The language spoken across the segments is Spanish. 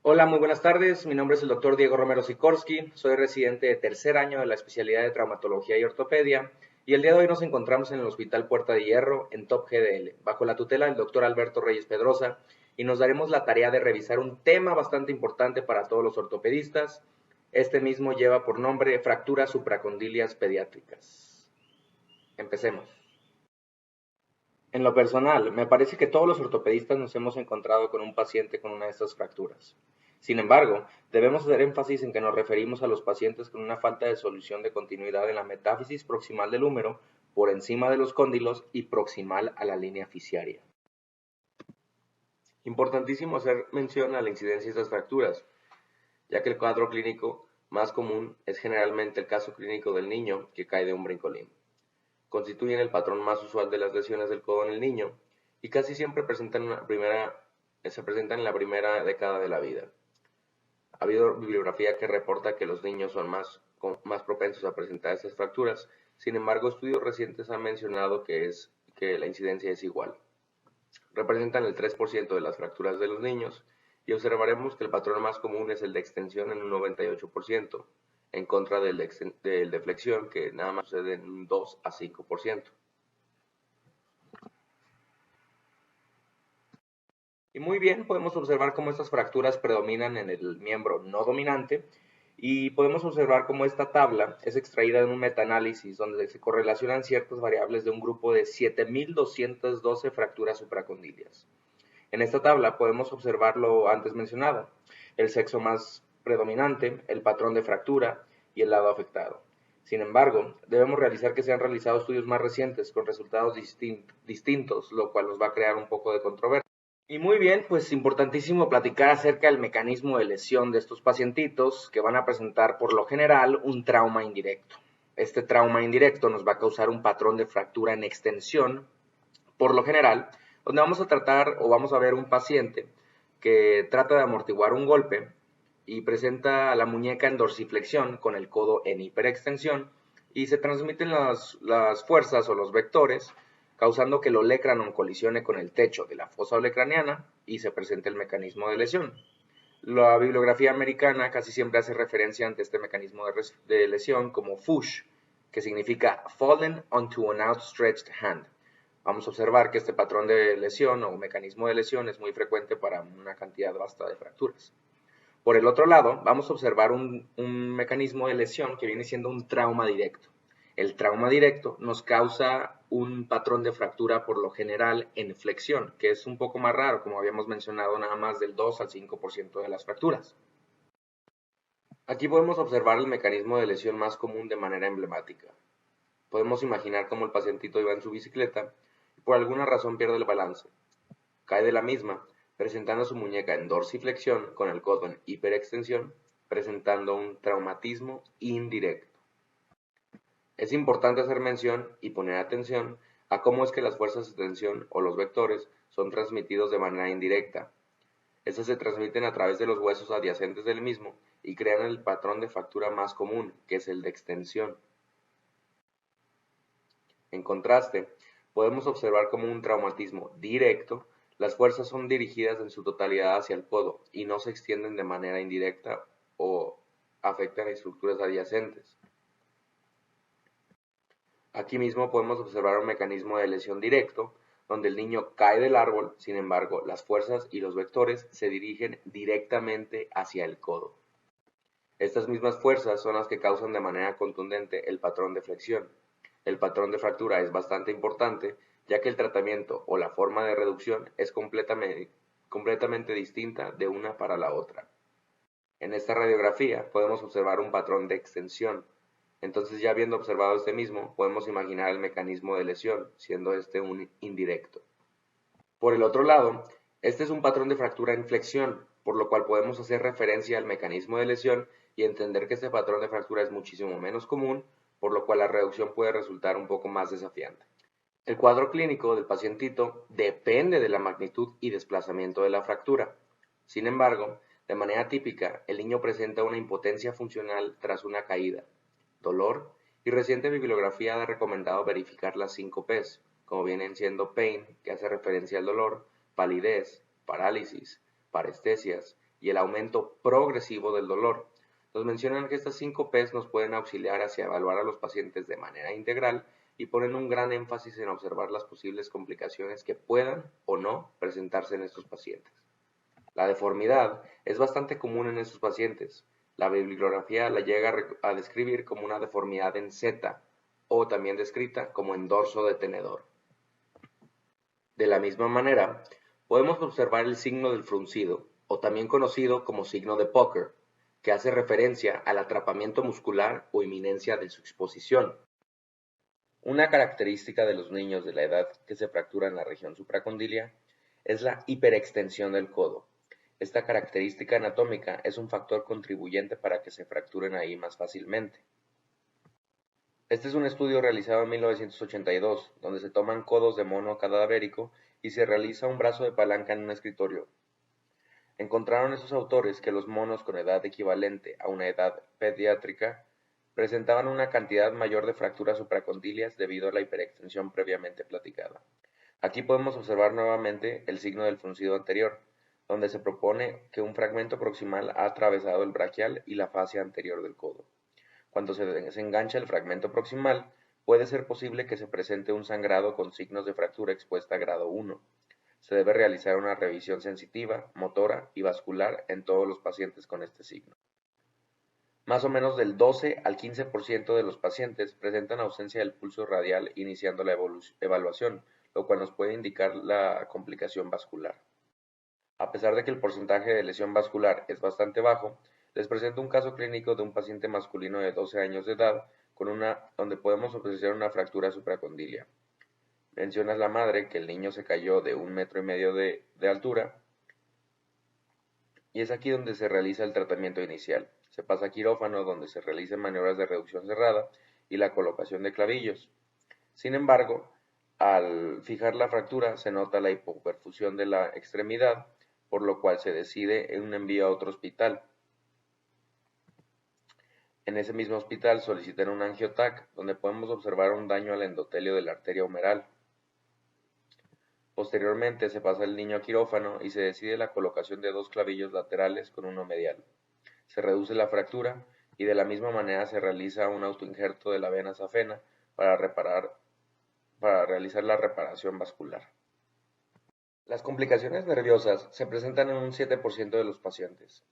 Hola, muy buenas tardes. Mi nombre es el doctor Diego Romero Sikorsky. Soy residente de tercer año de la especialidad de traumatología y ortopedia. Y el día de hoy nos encontramos en el Hospital Puerta de Hierro, en Top GDL, bajo la tutela del doctor Alberto Reyes Pedrosa. Y nos daremos la tarea de revisar un tema bastante importante para todos los ortopedistas. Este mismo lleva por nombre fracturas supracondilias pediátricas. Empecemos. En lo personal, me parece que todos los ortopedistas nos hemos encontrado con un paciente con una de estas fracturas. Sin embargo, debemos hacer énfasis en que nos referimos a los pacientes con una falta de solución de continuidad en la metáfisis proximal del húmero, por encima de los cóndilos y proximal a la línea fisiaria. Importantísimo hacer mención a la incidencia de estas fracturas, ya que el cuadro clínico más común es generalmente el caso clínico del niño que cae de un brincolín. Constituyen el patrón más usual de las lesiones del codo en el niño y casi siempre se presentan en la primera década de la vida. Ha habido bibliografía que reporta que los niños son más propensos a presentar estas fracturas. Sin embargo, estudios recientes han mencionado que la incidencia es igual. Representan el 3% de las fracturas de los niños y observaremos que el patrón más común es el de extensión en un 98%, en contra del de flexión, que nada más sucede en un 2 a 5%. Y muy bien, podemos observar cómo estas fracturas predominan en el miembro no dominante y podemos observar cómo esta tabla es extraída de un metaanálisis donde se correlacionan ciertas variables de un grupo de 7.212 fracturas supracondilias. En esta tabla podemos observar lo antes mencionado, el sexo más predominante, el patrón de fractura y el lado afectado. Sin embargo, debemos realizar que se han realizado estudios más recientes con resultados distintos, lo cual nos va a crear un poco de controversia. Y muy bien, pues importantísimo platicar acerca del mecanismo de lesión de estos pacientitos que van a presentar por lo general un trauma indirecto. Este trauma indirecto nos va a causar un patrón de fractura en extensión, por lo general, donde vamos a tratar o vamos a ver un paciente que trata de amortiguar un golpe y presenta la muñeca en dorsiflexión con el codo en hiperextensión y se transmiten las fuerzas o los vectores causando que el olecranon colisione con el techo de la fosa olecraniana y se presente el mecanismo de lesión. La bibliografía americana casi siempre hace referencia ante este mecanismo de lesión como FOOSH, que significa Fallen onto an Outstretched Hand. Vamos a observar que este patrón de lesión o mecanismo de lesión es muy frecuente para una cantidad vasta de fracturas. Por el otro lado, vamos a observar un mecanismo de lesión que viene siendo un trauma directo. El trauma directo nos causa un patrón de fractura por lo general en flexión, que es un poco más raro, como habíamos mencionado, nada más del 2 al 5% de las fracturas. Aquí podemos observar el mecanismo de lesión más común de manera emblemática. Podemos imaginar cómo el pacientito iba en su bicicleta y por alguna razón pierde el balance. Cae de la misma, presentando su muñeca en dorsiflexión con el codo en hiperextensión, presentando un traumatismo indirecto. Es importante hacer mención y poner atención a cómo es que las fuerzas de tensión o los vectores son transmitidos de manera indirecta. Estas se transmiten a través de los huesos adyacentes del mismo y crean el patrón de fractura más común, que es el de extensión. En contraste, podemos observar como un traumatismo directo, las fuerzas son dirigidas en su totalidad hacia el codo y no se extienden de manera indirecta o afectan a estructuras adyacentes. Aquí mismo podemos observar un mecanismo de lesión directo, donde el niño cae del árbol, sin embargo, las fuerzas y los vectores se dirigen directamente hacia el codo. Estas mismas fuerzas son las que causan de manera contundente el patrón de flexión. El patrón de fractura es bastante importante, ya que el tratamiento o la forma de reducción es completamente distinta de una para la otra. En esta radiografía podemos observar un patrón de extensión. Entonces, ya habiendo observado este mismo, podemos imaginar el mecanismo de lesión, siendo este un indirecto. Por el otro lado, este es un patrón de fractura en flexión, por lo cual podemos hacer referencia al mecanismo de lesión y entender que este patrón de fractura es muchísimo menos común, por lo cual la reducción puede resultar un poco más desafiante. El cuadro clínico del pacientito depende de la magnitud y desplazamiento de la fractura. Sin embargo, de manera típica, el niño presenta una impotencia funcional tras una caída, dolor y reciente bibliografía ha recomendado verificar las 5 Ps, como vienen siendo pain, que hace referencia al dolor, palidez, parálisis, parestesias y el aumento progresivo del dolor. Nos mencionan que estas 5 P's nos pueden auxiliar hacia evaluar a los pacientes de manera integral y ponen un gran énfasis en observar las posibles complicaciones que puedan o no presentarse en estos pacientes. La deformidad es bastante común en estos pacientes. La bibliografía la llega a describir como una deformidad en Z o también descrita como en dorso de tenedor. De la misma manera, podemos observar el signo del fruncido, o también conocido como signo de Pucker, que hace referencia al atrapamiento muscular o inminencia de su exposición. Una característica de los niños de la edad que se fractura en la región supracondilia es la hiperextensión del codo. Esta característica anatómica es un factor contribuyente para que se fracturen ahí más fácilmente. Este es un estudio realizado en 1982, donde se toman codos de mono cadavérico y se realiza un brazo de palanca en un escritorio. Encontraron esos autores que los monos con edad equivalente a una edad pediátrica presentaban una cantidad mayor de fracturas supracondilias debido a la hiperextensión previamente platicada. Aquí podemos observar nuevamente el signo del fruncido anterior, donde se propone que un fragmento proximal ha atravesado el braquial y la fascia anterior del codo. Cuando se desengancha el fragmento proximal, puede ser posible que se presente un sangrado con signos de fractura expuesta a grado 1. Se debe realizar una revisión sensitiva, motora y vascular en todos los pacientes con este signo. Más o menos del 12 al 15% de los pacientes presentan ausencia del pulso radial iniciando la evaluación, lo cual nos puede indicar la complicación vascular. A pesar de que el porcentaje de lesión vascular es bastante bajo, les presento un caso clínico de un paciente masculino de 12 años de edad donde podemos observar una fractura supracondilia. Menciona la madre que el niño se cayó de 1,5 metros de altura y es aquí donde se realiza el tratamiento inicial. Se pasa a quirófano donde se realizan maniobras de reducción cerrada y la colocación de clavillos. Sin embargo, al fijar la fractura se nota la hipoperfusión de la extremidad, por lo cual se decide en un envío a otro hospital. En ese mismo hospital solicitan un angiotac, donde podemos observar un daño al endotelio de la arteria humeral. Posteriormente se pasa el niño a quirófano y se decide la colocación de 2 clavillos laterales con uno medial. Se reduce la fractura y de la misma manera se realiza un autoinjerto de la vena safena para realizar la reparación vascular. Las complicaciones nerviosas se presentan en un 7% de los pacientes.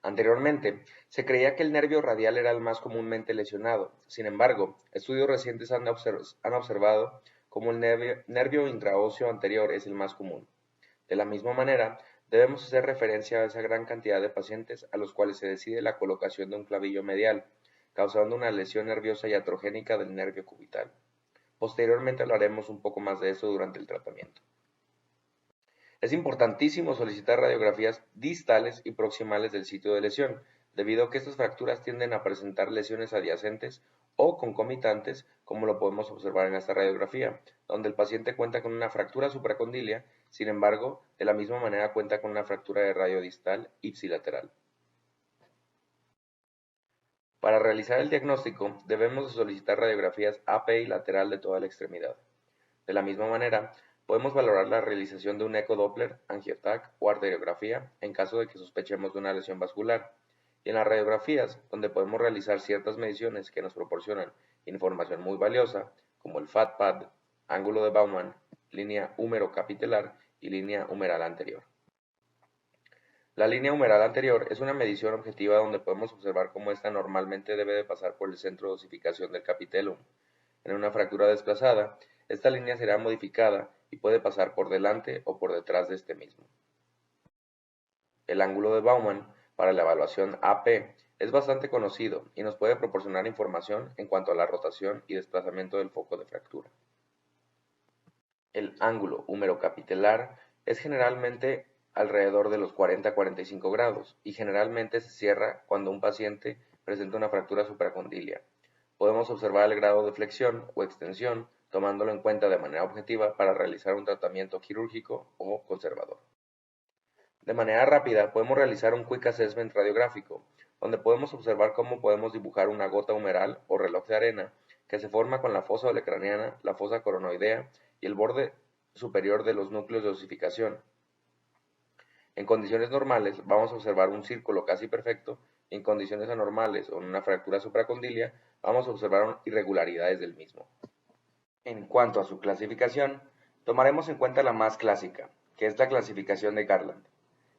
Anteriormente, se creía que el nervio radial era el más comúnmente lesionado. Sin embargo, estudios recientes han observado cómo el nervio intraóseo anterior es el más común. De la misma manera, debemos hacer referencia a esa gran cantidad de pacientes a los cuales se decide la colocación de un clavillo medial, causando una lesión nerviosa iatrogénica del nervio cubital. Posteriormente hablaremos un poco más de eso durante el tratamiento. Es importantísimo solicitar radiografías distales y proximales del sitio de lesión, debido a que estas fracturas tienden a presentar lesiones adyacentes o concomitantes, como lo podemos observar en esta radiografía, donde el paciente cuenta con una fractura supracondilia, sin embargo, de la misma manera cuenta con una fractura de radio distal ipsilateral. Para realizar el diagnóstico, debemos solicitar radiografías AP y lateral de toda la extremidad. De la misma manera, podemos valorar la realización de un ecodoppler, angiotac o arteriografía en caso de que sospechemos de una lesión vascular. Y en las radiografías, donde podemos realizar ciertas mediciones que nos proporcionan información muy valiosa, como el FAT-PAD, ángulo de Baumann, línea húmero-capitelar y línea humeral anterior. La línea humeral anterior es una medición objetiva donde podemos observar cómo ésta normalmente debe de pasar por el centro de osificación del capitellum. En una fractura desplazada, esta línea será modificada y puede pasar por delante o por detrás de este mismo. El ángulo de Baumann para la evaluación AP es bastante conocido y nos puede proporcionar información en cuanto a la rotación y desplazamiento del foco de fractura. El ángulo húmero-capitelar es generalmente alrededor de los 40 a 45 grados y generalmente se cierra cuando un paciente presenta una fractura supracondilia. Podemos observar el grado de flexión o extensión tomándolo en cuenta de manera objetiva para realizar un tratamiento quirúrgico o conservador. De manera rápida podemos realizar un Quick Assessment radiográfico, donde podemos observar cómo podemos dibujar una gota humeral o reloj de arena que se forma con la fosa olecraniana, la fosa coronoidea y el borde superior de los núcleos de osificación. En condiciones normales vamos a observar un círculo casi perfecto y en condiciones anormales o en una fractura supracondilia vamos a observar irregularidades del mismo. En cuanto a su clasificación, tomaremos en cuenta la más clásica, que es la clasificación de Garland.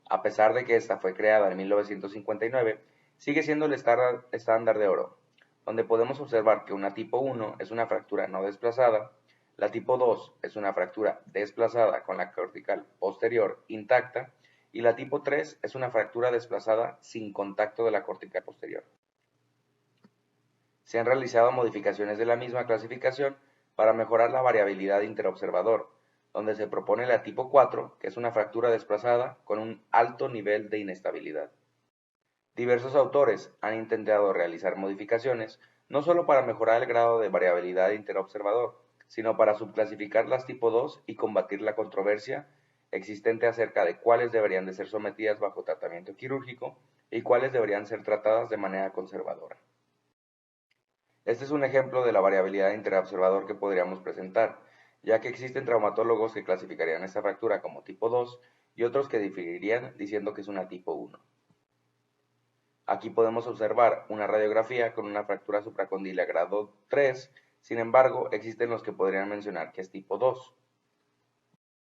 A pesar de que esta fue creada en 1959, sigue siendo el estándar de oro, donde podemos observar que una tipo 1 es una fractura no desplazada, la tipo 2 es una fractura desplazada con la cortical posterior intacta y la tipo 3 es una fractura desplazada sin contacto de la cortical posterior. Se han realizado modificaciones de la misma clasificación para mejorar la variabilidad interobservador, donde se propone la tipo 4, que es una fractura desplazada con un alto nivel de inestabilidad. Diversos autores han intentado realizar modificaciones no solo para mejorar el grado de variabilidad interobservador, sino para subclasificar las tipo 2 y combatir la controversia existente acerca de cuáles deberían de ser sometidas bajo tratamiento quirúrgico y cuáles deberían ser tratadas de manera conservadora. Este es un ejemplo de la variabilidad interobservador que podríamos presentar, ya que existen traumatólogos que clasificarían esta fractura como tipo 2 y otros que diferirían diciendo que es una tipo 1. Aquí podemos observar una radiografía con una fractura supracondilia grado 3, sin embargo, existen los que podrían mencionar que es tipo 2.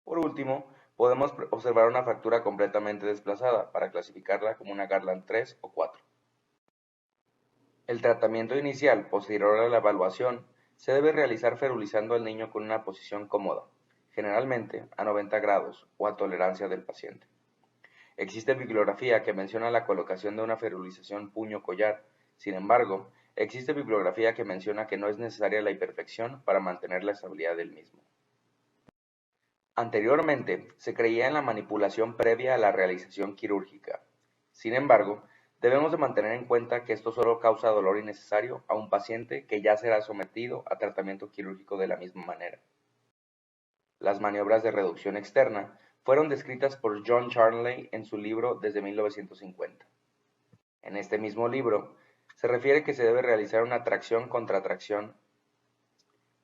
Por último, podemos observar una fractura completamente desplazada para clasificarla como una Garland 3 o 4. El tratamiento inicial, posterior a la evaluación, se debe realizar ferulizando al niño con una posición cómoda, generalmente a 90 grados o a tolerancia del paciente. Existe bibliografía que menciona la colocación de una ferulización puño-collar, sin embargo, existe bibliografía que menciona que no es necesaria la hiperflexión para mantener la estabilidad del mismo. Anteriormente, se creía en la manipulación previa a la realización quirúrgica. Sin embargo, debemos de mantener en cuenta que esto solo causa dolor innecesario a un paciente que ya será sometido a tratamiento quirúrgico de la misma manera. Las maniobras de reducción externa fueron descritas por John Charnley en su libro desde 1950. En este mismo libro, se refiere que se debe realizar una tracción contra tracción,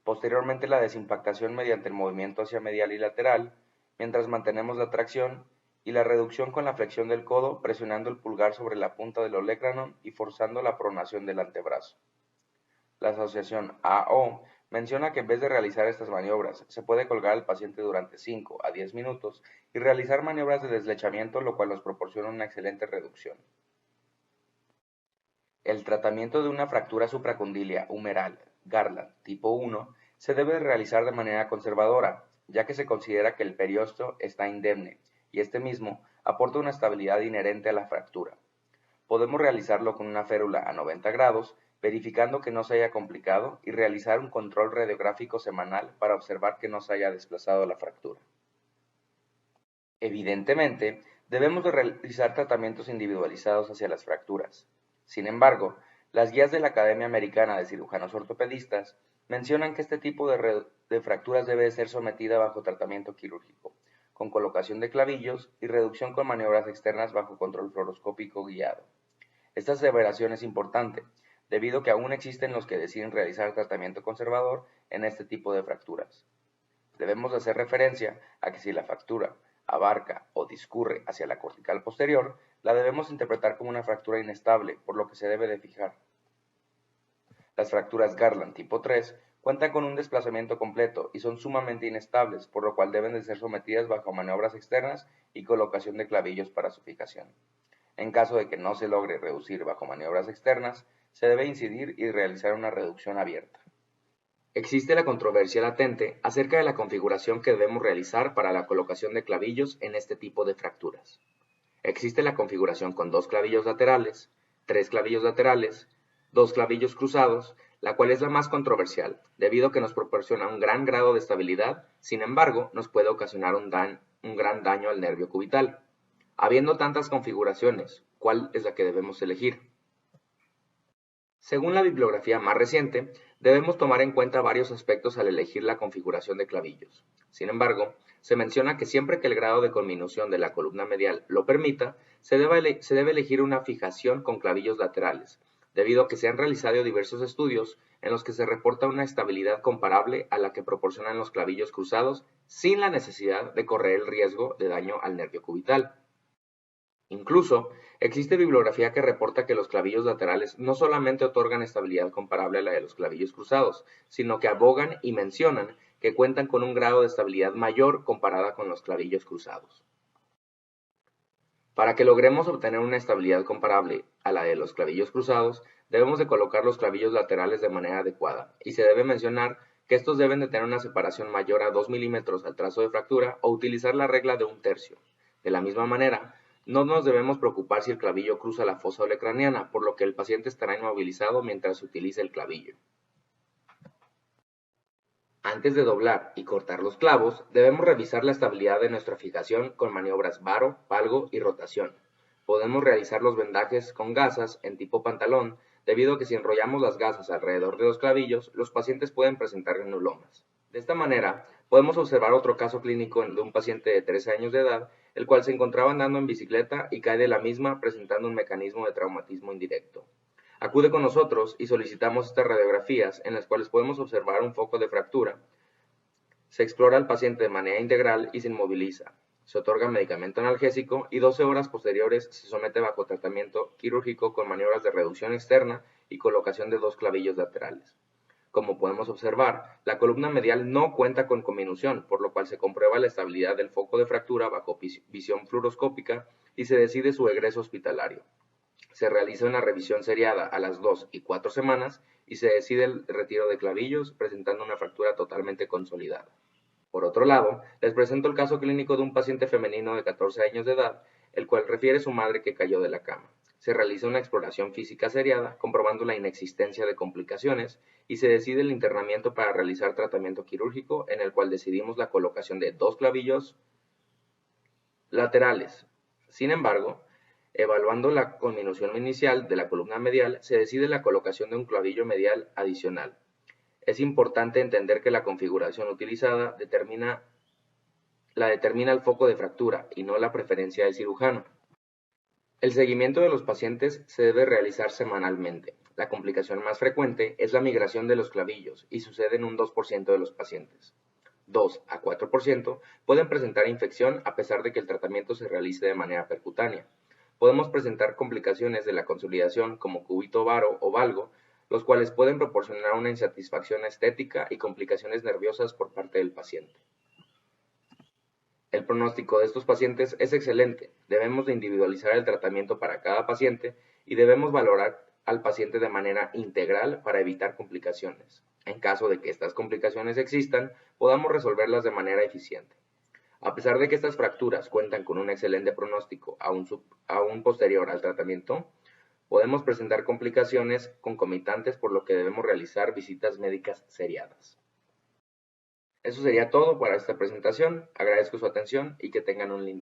posteriormente la desimpactación mediante el movimiento hacia medial y lateral, mientras mantenemos la tracción, y la reducción con la flexión del codo presionando el pulgar sobre la punta del olecranon y forzando la pronación del antebrazo. La asociación AO menciona que en vez de realizar estas maniobras, se puede colgar al paciente durante 5 a 10 minutos y realizar maniobras de deslechamiento, lo cual nos proporciona una excelente reducción. El tratamiento de una fractura supracondilia humeral, Garland, tipo 1, se debe realizar de manera conservadora, ya que se considera que el periósteo está indemne, y este mismo aporta una estabilidad inherente a la fractura. Podemos realizarlo con una férula a 90 grados, verificando que no se haya complicado y realizar un control radiográfico semanal para observar que no se haya desplazado la fractura. Evidentemente, debemos de realizar tratamientos individualizados hacia las fracturas. Sin embargo, las guías de la Academia Americana de Cirujanos Ortopedistas mencionan que este tipo de fracturas debe ser sometida bajo tratamiento quirúrgico, con colocación de clavillos y reducción con maniobras externas bajo control fluoroscópico guiado. Esta aseveración es importante, debido a que aún existen los que deciden realizar tratamiento conservador en este tipo de fracturas. Debemos hacer referencia a que si la fractura abarca o discurre hacia la cortical posterior, la debemos interpretar como una fractura inestable, por lo que se debe de fijar. Las fracturas Garland tipo 3 cuentan con un desplazamiento completo y son sumamente inestables, por lo cual deben de ser sometidas bajo maniobras externas y colocación de clavillos para su fijación. En caso de que no se logre reducir bajo maniobras externas, se debe incidir y realizar una reducción abierta. Existe la controversia latente acerca de la configuración que debemos realizar para la colocación de clavillos en este tipo de fracturas. Existe la configuración con 2 clavillos laterales, 3 clavillos laterales, 2 clavillos cruzados, la cual es la más controversial, debido a que nos proporciona un gran grado de estabilidad, sin embargo, nos puede ocasionar un gran daño al nervio cubital. Habiendo tantas configuraciones, ¿cuál es la que debemos elegir? Según la bibliografía más reciente, debemos tomar en cuenta varios aspectos al elegir la configuración de clavillos. Sin embargo, se menciona que siempre que el grado de conminución de la columna medial lo permita, se debe elegir una fijación con clavillos laterales, debido a que se han realizado diversos estudios en los que se reporta una estabilidad comparable a la que proporcionan los clavillos cruzados sin la necesidad de correr el riesgo de daño al nervio cubital. Incluso, existe bibliografía que reporta que los clavillos laterales no solamente otorgan estabilidad comparable a la de los clavillos cruzados, sino que abogan y mencionan que cuentan con un grado de estabilidad mayor comparada con los clavillos cruzados. Para que logremos obtener una estabilidad comparable a la de los clavillos cruzados, debemos de colocar los clavillos laterales de manera adecuada, y se debe mencionar que estos deben de tener una separación mayor a 2 milímetros al trazo de fractura o utilizar la regla de 1/3. De la misma manera, no nos debemos preocupar si el clavillo cruza la fosa olecraniana, por lo que el paciente estará inmovilizado mientras se utilice el clavillo. Antes de doblar y cortar los clavos, debemos revisar la estabilidad de nuestra fijación con maniobras varo, valgo y rotación. Podemos realizar los vendajes con gasas en tipo pantalón, debido a que si enrollamos las gasas alrededor de los clavillos, los pacientes pueden presentar granulomas. De esta manera, podemos observar otro caso clínico de un paciente de 13 años de edad, el cual se encontraba andando en bicicleta y cae de la misma presentando un mecanismo de traumatismo indirecto. Acude con nosotros y solicitamos estas radiografías en las cuales podemos observar un foco de fractura. Se explora al paciente de manera integral y se inmoviliza. Se otorga medicamento analgésico y 12 horas posteriores se somete bajo tratamiento quirúrgico con maniobras de reducción externa y colocación de 2 clavillos laterales. Como podemos observar, la columna medial no cuenta con conminución, por lo cual se comprueba la estabilidad del foco de fractura bajo visión fluoroscópica y se decide su egreso hospitalario. Se realiza una revisión seriada a las 2 y 4 semanas y se decide el retiro de clavillos presentando una fractura totalmente consolidada. Por otro lado, les presento el caso clínico de un paciente femenino de 14 años de edad, el cual refiere a su madre que cayó de la cama. Se realiza una exploración física seriada, comprobando la inexistencia de complicaciones, y se decide el internamiento para realizar tratamiento quirúrgico, en el cual decidimos la colocación de 2 clavillos laterales. Sin embargo, evaluando la conminución inicial de la columna medial, se decide la colocación de un clavillo medial adicional. Es importante entender que la configuración utilizada determina el foco de fractura y no la preferencia del cirujano. El seguimiento de los pacientes se debe realizar semanalmente. La complicación más frecuente es la migración de los clavillos y sucede en un 2% de los pacientes. 2 a 4% pueden presentar infección a pesar de que el tratamiento se realice de manera percutánea. Podemos presentar complicaciones de la consolidación como cúbito varo o valgo, los cuales pueden proporcionar una insatisfacción estética y complicaciones nerviosas por parte del paciente. El pronóstico de estos pacientes es excelente. Debemos de individualizar el tratamiento para cada paciente y debemos valorar al paciente de manera integral para evitar complicaciones. En caso de que estas complicaciones existan, podamos resolverlas de manera eficiente. A pesar de que estas fracturas cuentan con un excelente pronóstico aún posterior al tratamiento, podemos presentar complicaciones concomitantes, por lo que debemos realizar visitas médicas seriadas. Eso sería todo para esta presentación. Agradezco su atención y que tengan un lindo